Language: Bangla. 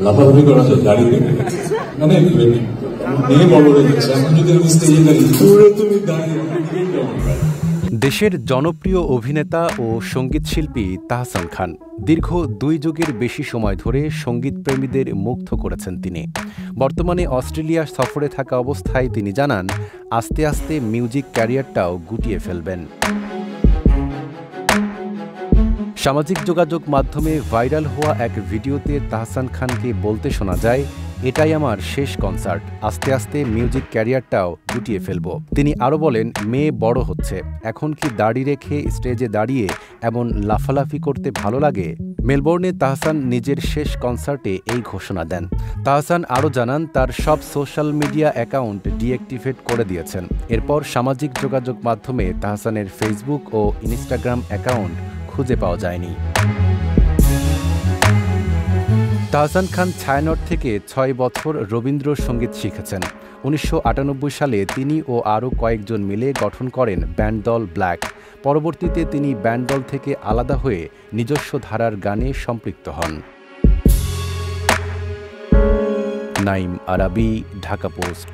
লাফালাফি করা যায় দাঁড়িয়ে মানে মেয়ে বড় হয়ে গেছে, এখন যদি আমি স্টেজে দাঁড়িয়ে পুরো তুমি দাঁড়িয়ে দেশের জনপ্রিয় অভিনেতা ও সঙ্গীতশিল্পী তাহসান খান দীর্ঘ 2 যুগের বেশি সময় ধরে সঙ্গীতপ্রেমীদের মুগ্ধ করেছেন তিনি। বর্তমানে অস্ট্রেলিয়া সফরে থাকা অবস্থায় তিনি জানান, আস্তে আস্তে মিউজিক ক্যারিয়ারটাও গুটিয়ে ফেলবেন। সামাজিক যোগাযোগ মাধ্যমে ভাইরাল হওয়া এক ভিডিওতে তাহসান খানকে বলতে শোনা যায়, এটাই আমার শেষ কনসার্ট, আস্তে আস্তে মিউজিক ক্যারিয়ারটাও গুটিয়ে ফেলব। তিনি আরও বলেন, মেয়ে বড় হচ্ছে, এখন কি দাড়ি রেখে স্টেজে দাঁড়িয়ে এমন লাফালাফি করতে ভালো লাগে? মেলবোর্নে তাহসান নিজের শেষ কনসার্টে এই ঘোষণা দেন। তাহসান আরও জানান, তার সব সোশ্যাল মিডিয়া অ্যাকাউন্ট ডিঅ্যাক্টিভেট করে দিয়েছেন। এরপর সামাজিক যোগাযোগ মাধ্যমে তাহসানের ফেসবুক ও ইনস্টাগ্রাম অ্যাকাউন্ট খুঁজে পাওয়া যায়নি। তাহসান খান ছায়ানট থেকে 6 বছর রবীন্দ্রসঙ্গীত শিখেছেন। 1998 সালে তিনি ও আরও কয়েকজন মিলে গঠন করেন ব্যান্ড দল ব্ল্যাক। পরবর্তীতে তিনি ব্যান্ড দল থেকে আলাদা হয়ে নিজস্ব ধারার গানে সম্পৃক্ত হন। নাইম আরাবী, ঢাকা পোস্ট।